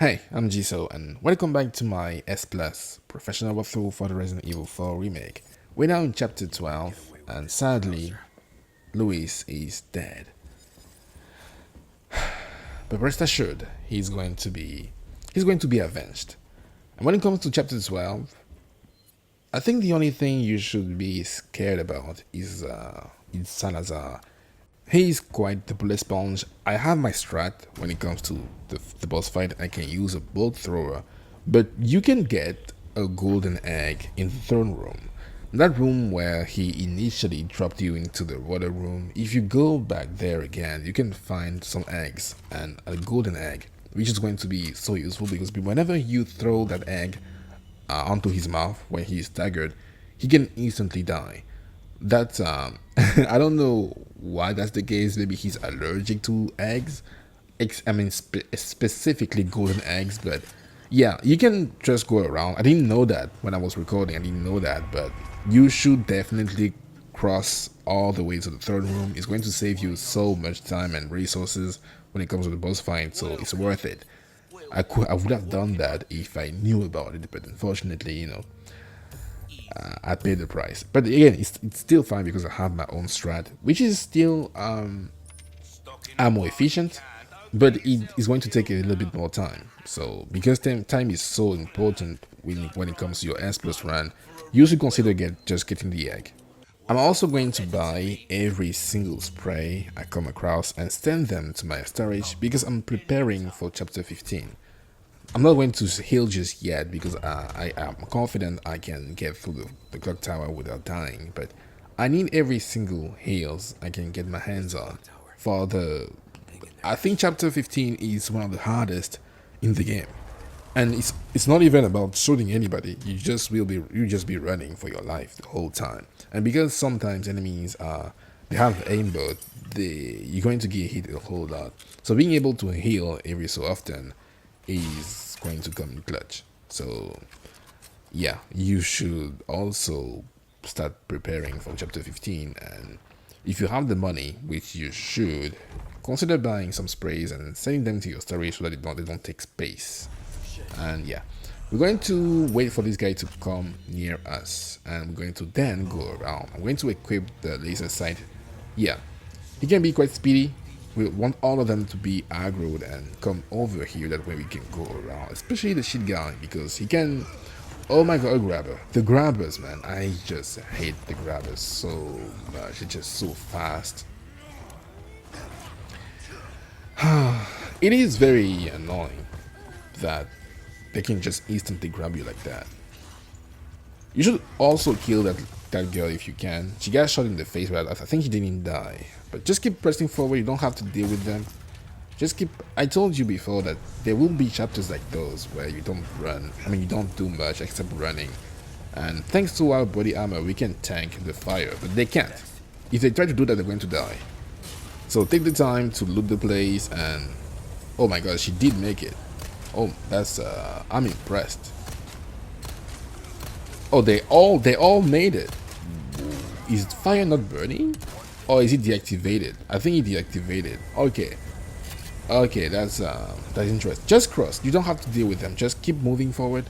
Hey, I'm Jiso, and welcome back to my S Plus professional walkthrough for the Resident Evil 4 remake. We're now in chapter 12, and sadly, Luis is dead. But rest assured, he's going to be avenged. And when it comes to chapter 12, I think the only thing you should be scared about is Salazar. He's quite the bullet sponge. I have my strat when it comes to the boss fight. I can use a bolt thrower, but you can get a golden egg in the throne room. That room where he initially dropped you into the water room. If you go back there again, you can find some eggs and a golden egg, which is going to be so useful because whenever you throw that egg onto his mouth when he is staggered, he can instantly die. That's I don't know why that's the case. Maybe he's allergic to eggs. Specifically golden eggs. But yeah, you can just go around. I didn't know that when I was recording. I didn't know that, but you should definitely cross all the way to the third room. It's going to save you so much time and resources when it comes to the boss fight. So it's worth it. I would have done that if I knew about it, but unfortunately, I paid the price. But again, it's still fine because I have my own strat, which is still ammo efficient, but it is going to take a little bit more time. So because time is so important when it comes to your S plus run, you should consider just getting the egg. I'm also going to buy every single spray I come across and send them to my storage because I'm preparing for chapter 15. I'm not going to heal just yet because I am confident I can get through the clock tower without dying, but I need every single heals I can get my hands on for I think chapter 15 is one of the hardest in the game. And it's not even about shooting anybody. You just be running for your life the whole time. And because sometimes enemies they have aimbot, you're going to get hit a whole lot. So being able to heal every so often is going to come in clutch. So yeah, you should also start preparing for chapter 15, and if you have the money, which you should, consider buying some sprays and sending them to your storage so that they don't take space. And yeah, we're going to wait for this guy to come near us, and we're going to then go around. I'm going to equip the laser sight. Yeah, he can be quite speedy. We want all of them to be aggroed and come over here, that way we can go around, especially the shit guy, because he can. Oh my god, a grabber. The grabbers, man, I just hate the grabbers so much. It's just so fast. It is very annoying that they can just instantly grab you like that. You should also kill that girl if you can. She got shot in the face, but I think she didn't die. But just keep pressing forward. You don't have to deal with them. Just keep. I told you before that there will be chapters like those where you don't run. I mean, you don't do much except running. And thanks to our body armor, we can tank the fire, but they can't. If they try to do that, they're going to die. So take the time to loot the place, and oh my god, she did make it. Oh, I'm impressed. Oh, they all made it. Is fire not burning? Or is it deactivated? I think it deactivated. Okay, that's interesting. Just cross. You don't have to deal with them. Just keep moving forward,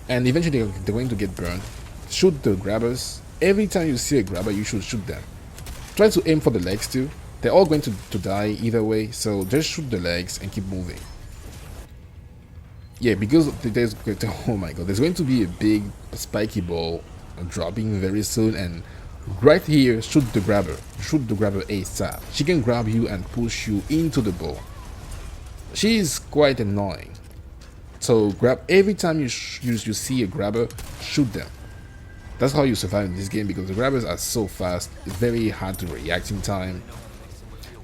and eventually they're going to get burned. Shoot the grabbers. Every time you see a grabber, you should shoot them. Try to aim for the legs too. They're all going to die either way, so just shoot the legs and keep moving. Yeah, because there's oh my god, there's going to be a big spiky ball dropping very soon, and right here, shoot the grabber ASAP. She can grab you and push you into the ball. She is quite annoying. So grab every time you see a grabber, shoot them. That's how you survive in this game, because the grabbers are so fast. It's very hard to react in time.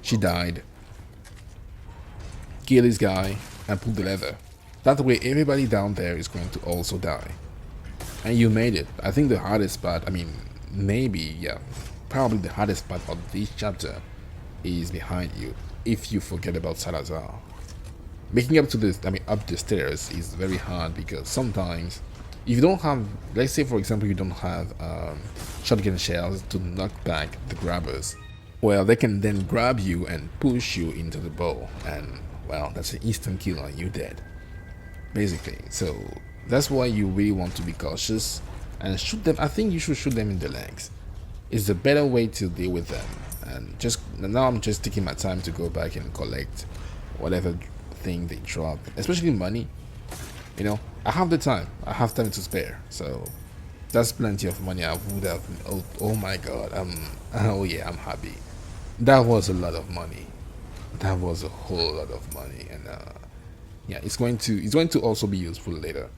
She died. Kill this guy and pull the lever. That way everybody down there is going to also die. And you made it. I think the hardest part, probably the hardest part of this chapter is behind you, if you forget about Salazar. Making up up the stairs is very hard, because sometimes if you don't have, let's say for example, you don't have shotgun shells to knock back the grabbers, well, they can then grab you and push you into the bowl, and well, that's an instant kill and you're dead. basically. So that's why you really want to be cautious and shoot them. I think you should shoot them in the legs. It's the better way to deal with them. And just now, I'm just taking my time to go back and collect whatever thing they drop, especially money. You know, I have the time. I have time to spare. So that's plenty of money. I would have. Oh my god. Oh yeah, I'm happy. That was a lot of money. That was a whole lot of money, and yeah, it's going to also be useful later.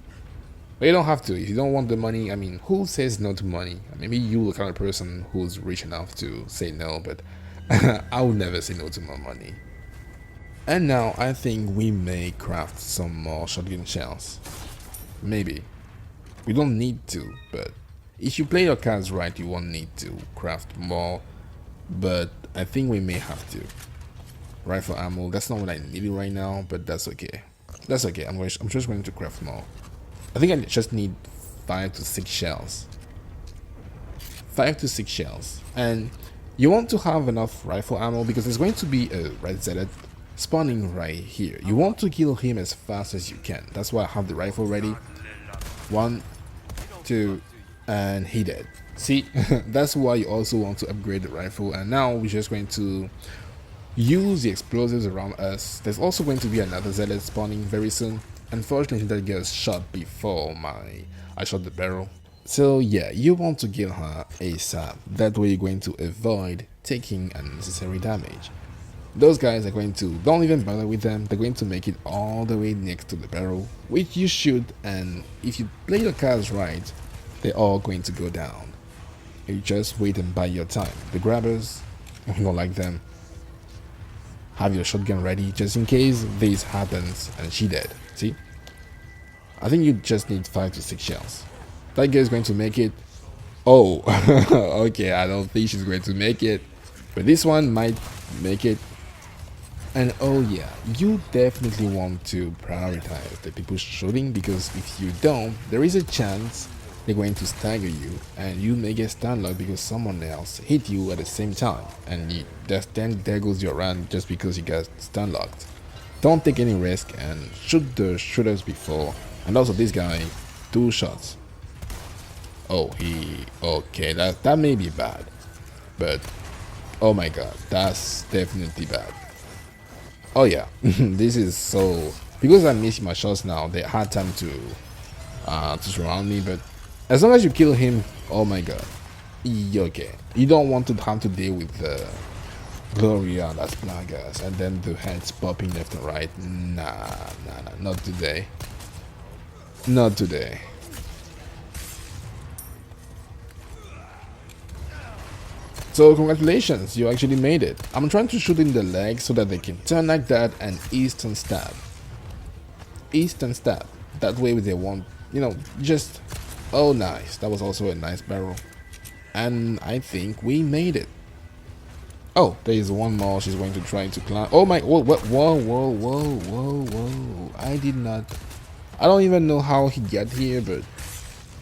But you don't have to if you don't want the money. I mean, who says no to money? Maybe you the kind of person who's rich enough to say no, but I would never say no to my money. And now I think we may craft some more shotgun shells. Maybe. We don't need to, but if you play your cards right, you won't need to craft more. But I think we may have to. Rifle ammo, that's not what I need right now, but that's okay. That's okay, I'm just going to craft more. I think I just need 5 to 6 shells. 5 to 6 shells. And you want to have enough rifle ammo because there's going to be a red zealot spawning right here. You want to kill him as fast as you can. That's why I have the rifle ready. 1, 2, and he dead. See, that's why you also want to upgrade the rifle. And now we're just going to use the explosives around us. There's also going to be another zealot spawning very soon. Unfortunately, that gets shot before I shot the barrel. So yeah, you want to kill her ASAP. That way you're going to avoid taking unnecessary damage. Those guys are going to, don't even bother with them, they're going to make it all the way next to the barrel, which you should, and if you play your cards right, they're all going to go down. You just wait and buy your time. The grabbers, you don't like them. Have your shotgun ready just in case this happens and she dead. See? I think you just need 5 to 6 shells. That girl is going to make it. Oh, okay, I don't think she's going to make it. But this one might make it. And oh yeah, you definitely want to prioritize the people shooting because if you don't, there is a chance they're going to stagger you and you may get stun locked because someone else hit you at the same time and then there goes your run just because you got stun locked. Don't take any risk and shoot the shooters before. And also this guy, 2 shots. Oh, okay, that may be bad, but oh my god, that's definitely bad. Oh yeah, this is so, because I missed my shots now, they had time to surround me, but as long as you kill him, oh my god, okay. You don't want to have to deal with the Gloria, that's Plagas, and then the heads popping left and right. Nah, not today. Not today. So congratulations, you actually made it. I'm trying to shoot in the leg so that they can turn like that and instant stab. Instant stab. That way they won't, just, oh nice. That was also a nice barrel. And I think we made it. Oh, there is one more. She's going to try to climb. Oh my, whoa. I don't even know how he got here, but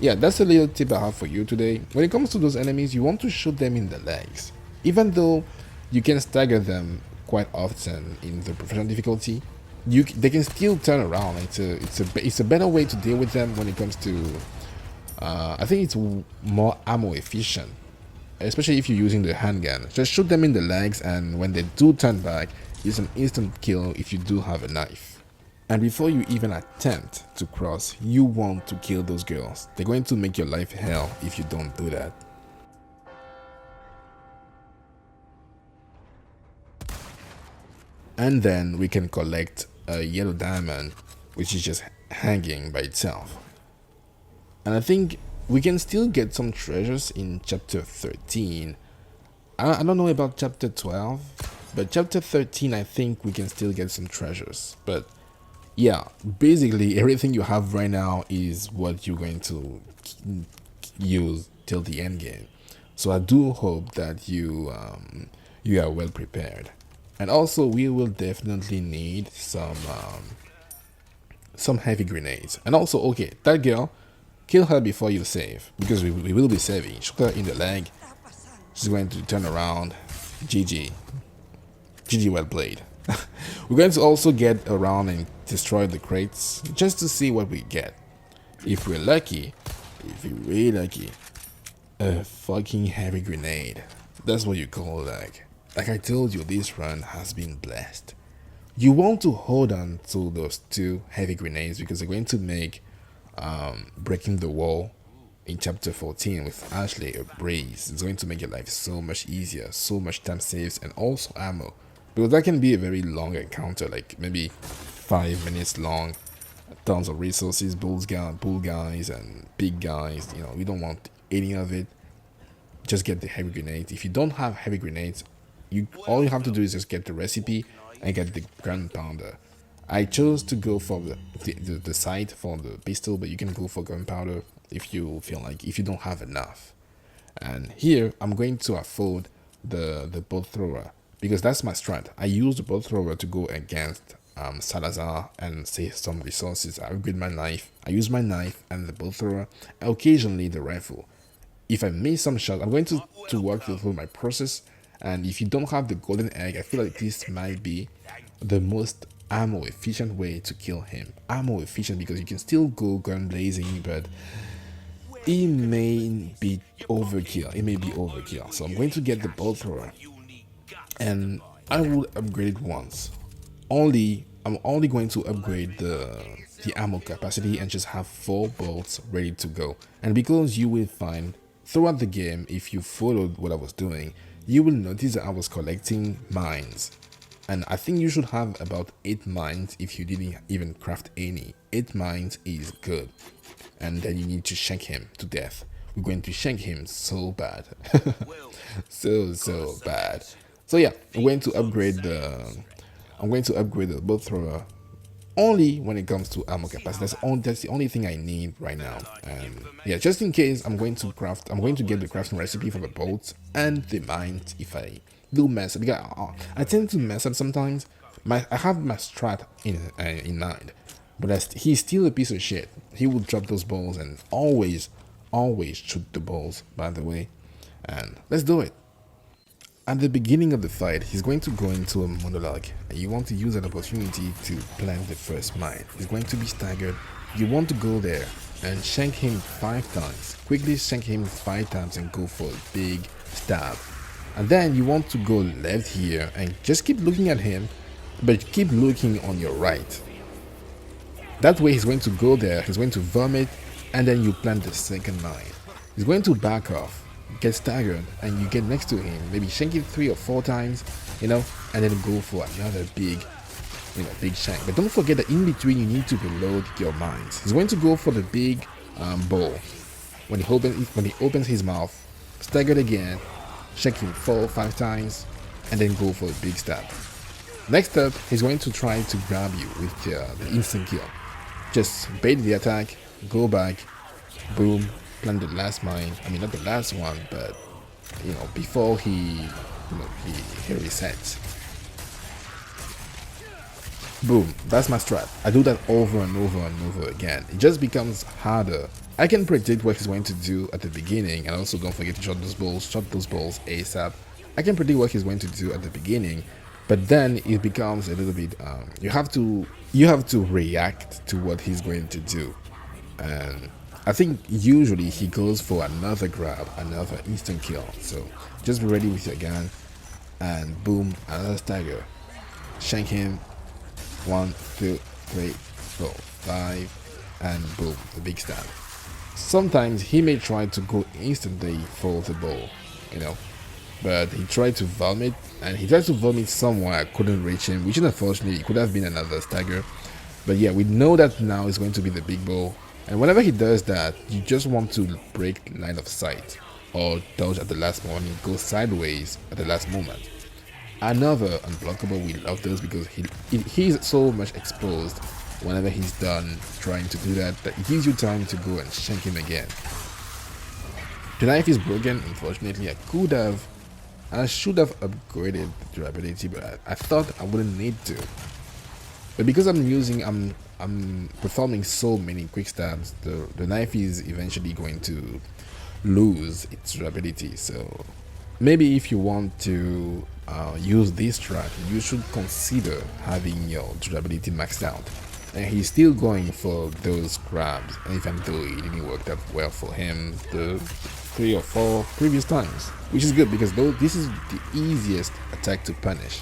yeah, that's a little tip I have for you today. When it comes to those enemies, you want to shoot them in the legs. Even though you can stagger them quite often in the professional difficulty, they can still turn around. It's a better way to deal with them when it comes to I think it's more ammo efficient, especially if you're using the handgun. Just shoot them in the legs, and when they do turn back, it's an instant kill if you do have a knife. And before you even attempt to cross, you want to kill those girls. They're going to make your life hell if you don't do that. And then we can collect a yellow diamond, which is just hanging by itself. And I think we can still get some treasures in chapter 13. I don't know about chapter 12, but chapter 13 I think we can still get some treasures. But yeah, basically everything you have right now is what you're going to use till the end game. So I do hope that you are well prepared. And also we will definitely need some heavy grenades. And also, okay, that girl, kill her before you save, because we will be saving. Shoot her in the leg. She's going to turn around. GG, well played. We're going to also get around and destroy the crates just to see what we get. If we're lucky, if we're really lucky, a fucking heavy grenade. That's what you call like I told you, this run has been blessed. You want to hold on to those two heavy grenades because they're going to make breaking the wall in chapter 14 with Ashley a breeze. It's going to make your life so much easier, so much time saves, and also ammo. Because that can be a very long encounter, like maybe 5 minutes long, tons of resources, bull guys, and big guys. You know, we don't want any of it. Just get the heavy grenades. If you don't have heavy grenades, all you have to do is just get the recipe and get the gunpowder. I chose to go for the sight for the pistol, but you can go for gunpowder if you feel like, if you don't have enough. And here I'm going to afford the bolt thrower because that's my strength. I use the bolt thrower to go against Salazar and save some resources. I upgrade my knife. I use my knife and the bolt thrower, occasionally the rifle. If I miss some shots, I'm going to work through my process. And if you don't have the golden egg, I feel like this might be the most ammo efficient way to kill him. Ammo efficient because you can still go gun blazing, but it may be overkill. It may be overkill. So I'm going to get the bolt thrower, and I will upgrade it once. I'm only going to upgrade the ammo capacity and just have 4 bolts ready to go. And because you will find throughout the game, if you followed what I was doing, you will notice that I was collecting mines. And I think you should have about 8 mines if you didn't even craft any. 8 mines is good. And then you need to shank him to death. We're going to shank him so bad. so bad. So yeah, I'm going to upgrade the bolt thrower only when it comes to ammo capacity. That's the only thing I need right now. And yeah, just in case, I'm going to get the crafting recipe for the bolts and the mines if I do mess up. Because I tend to mess up sometimes. I have my strat in mind, but he's still a piece of shit. He will drop those balls and always shoot the balls, by the way. And let's do it. At the beginning of the fight, he's going to go into a monologue, and you want to use that opportunity to plant the first mine. He's going to be staggered. You want to go there and shank him 5 times. Quickly shank him 5 times and go for a big stab. And then you want to go left here and just keep looking at him, but keep looking on your right. That way he's going to go there, he's going to vomit, and then you plant the second mine. He's going to back off, get staggered, and you get next to him, maybe shank him 3 or 4 times, and then go for another big shank. But don't forget that in between you need to reload your mines. He's going to go for the big bowl. When he opens his mouth, staggered again, shank him 4 or 5 times, and then go for a big stab. Next up, he's going to try to grab you with the instant kill. Just bait the attack, go back, boom, plant the last mine. I mean, not the last one, but before he resets. Boom, that's my strat. I do that over and over and over again. It just becomes harder. I can predict what he's going to do at the beginning, and also don't forget to shot those balls ASAP. I can predict what he's going to do at the beginning, but then it becomes a little bit you have to react to what he's going to do. And I think usually he goes for another grab, another instant kill. So just be ready with your gun, and boom, another stagger. Shank him 1, 2, 3, 4, 5, and boom, the big stab. Sometimes he may try to go instantly for the ball, but he tried to vomit, and he tried to vomit somewhere. I couldn't reach him, which is unfortunate. It could have been another stagger. But yeah, we know that now is going to be the big ball. And whenever he does that, you just want to break line of sight or dodge at the last moment, go sideways at the last moment. Another unblockable, we love those because he's so much exposed whenever he's done trying to do that it gives you time to go and shank him again. The knife is broken, unfortunately. I should have upgraded the durability, but I thought I wouldn't need to. But because I'm performing so many quick stabs, the knife is eventually going to lose its durability. So maybe if you want to use this strat, you should consider having your durability maxed out. And he's still going for those grabs, even though it didn't work that well for him the 3 or 4 previous times, which is good because this is the easiest attack to punish.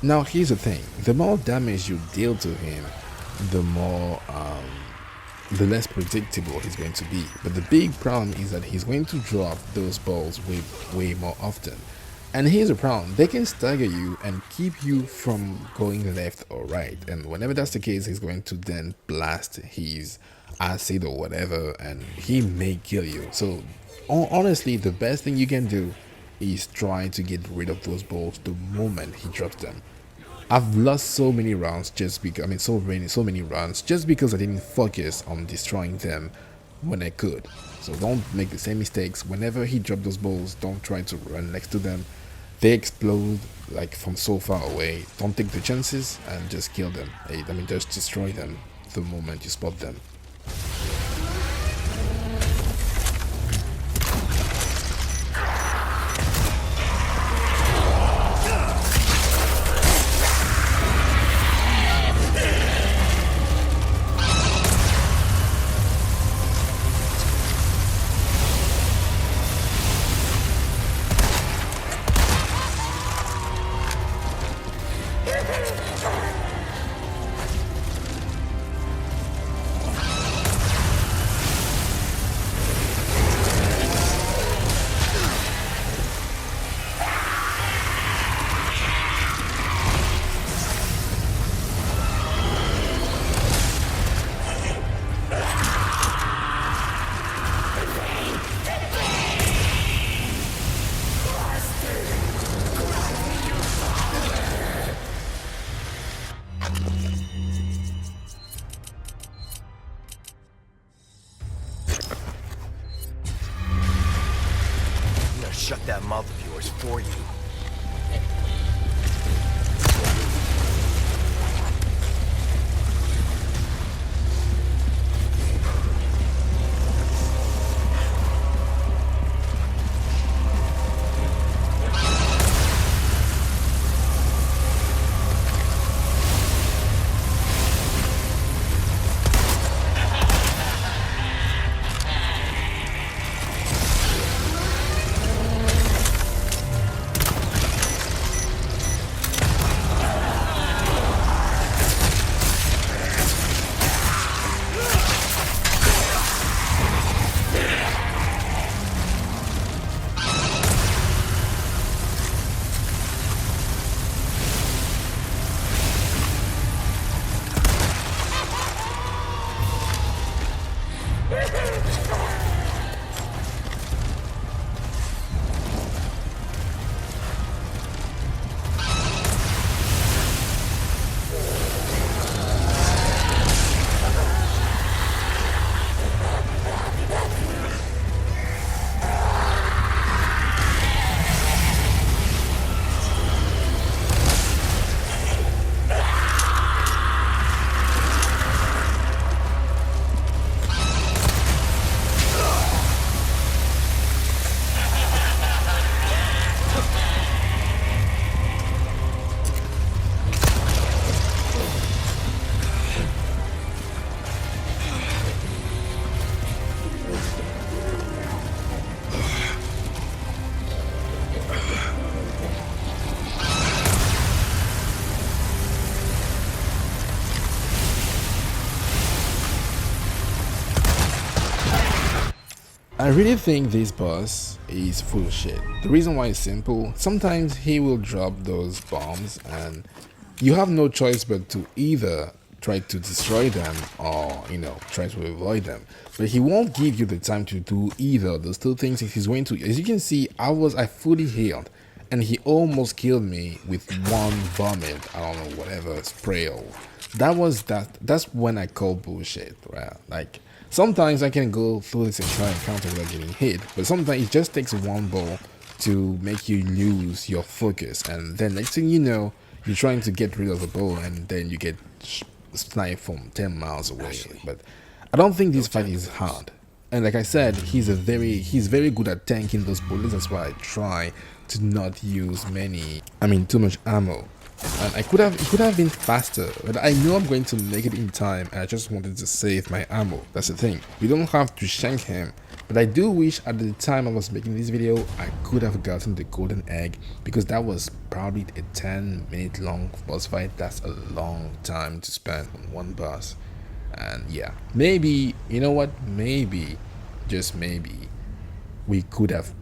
Now here's the thing, the more damage you deal to him, the more the less predictable he's going to be. But the big problem is that he's going to drop those balls way more often. And here's the problem, they can stagger you and keep you from going left or right, and whenever that's the case, he's going to then blast his acid or whatever, and he may kill you. So honestly, the best thing you can do is try to get rid of those balls the moment he drops them. I've lost so many rounds just because, so many rounds just because I didn't focus on destroying them when I could. So don't make the same mistakes. Whenever he drops those balls, don't try to run next to them. They explode like from so far away. Don't take the chances and just kill them. Just destroy them the moment you spot them. Shut that mouth of yours for you. I really think this boss is full of shit. The reason why is simple. Sometimes he will drop those bombs and you have no choice but to either try to destroy them or, you know, try to avoid them. But he won't give you the time to do either of those two things. He's going to, as you can see, I fully healed and he almost killed me with one vomit, I don't know, whatever, spray or that's when I call bullshit, right? Like, sometimes I can go through this entire encounter without getting hit, but sometimes it just takes one ball to make you lose your focus, and then next thing you know, you're trying to get rid of the ball, and then you get sniped from 10 miles away. But I don't think this fight is hard. And like I said, he's very good at tanking those bullets. That's why I try to not use too much ammo. And it could have been faster, but I know I'm going to make it in time and I just wanted to save my ammo. That's the thing. We don't have to shank him, but I do wish at the time I was making this video I could have gotten the golden egg, because that was probably a 10-minute long boss fight. That's a long time to spend on one boss. And yeah, maybe, you know what, maybe, just maybe, we could have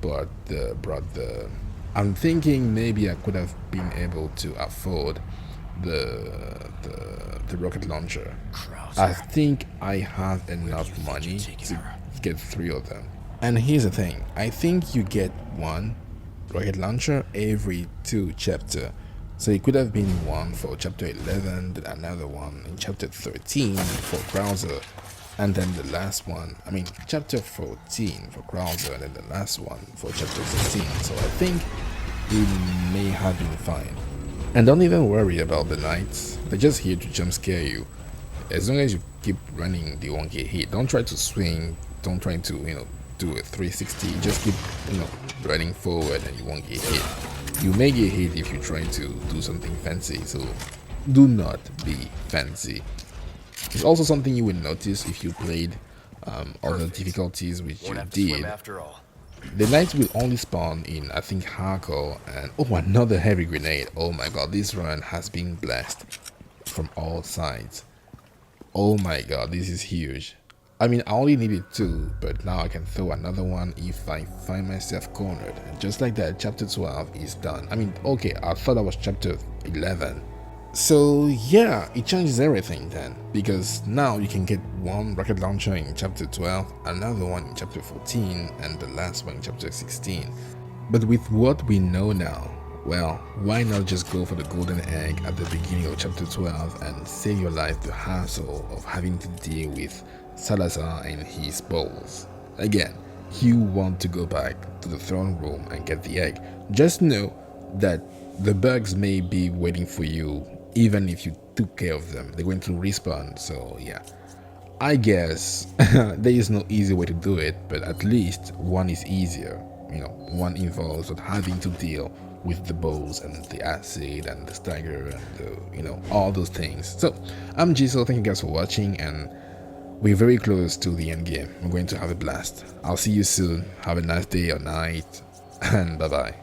brought the I'm thinking maybe I could have been able to afford the rocket launcher. I think I have enough money to get 3 of them. And here's the thing, I think you get one rocket launcher every 2 chapters. So it could have been one for chapter 11, then another one in chapter 13 for browser, and then the last one, chapter 14 for browser, and then the last one for chapter 16. So I think it may have been fine. And don't even worry about the knights, they're just here to jump scare you. As long as you keep running, they won't get hit. Don't try to swing, don't try to, do a 360, just keep, running forward and you won't get hit. You may get hit if you try to do something fancy, so do not be fancy. It's also something you will notice if you played other difficulties, which you did. The knights will only spawn in, I think, hardcore, and oh, another heavy grenade. Oh my god, this run has been blessed from all sides. Oh my god, this is huge. I only needed 2, but now I can throw another one if I find myself cornered. And just like that, chapter 12 is done. Okay, I thought that was chapter 11. So yeah, it changes everything then, because now you can get one rocket launcher in chapter 12, another one in chapter 14, and the last one in chapter 16. But with what we know now, well, why not just go for the golden egg at the beginning of chapter 12 and save your life the hassle of having to deal with Salazar and his balls. Again, you want to go back to the throne room and get the egg. Just know that the bugs may be waiting for you even if you took care of them. They're going to respawn, so yeah. I guess there is no easy way to do it, but at least one is easier. One involves not having to deal with the balls and the acid and the stagger and the, all those things. So I'm Giselle, thank you guys for watching, and we're very close to the end game. We're going to have a blast. I'll see you soon. Have a nice day or night, and bye bye.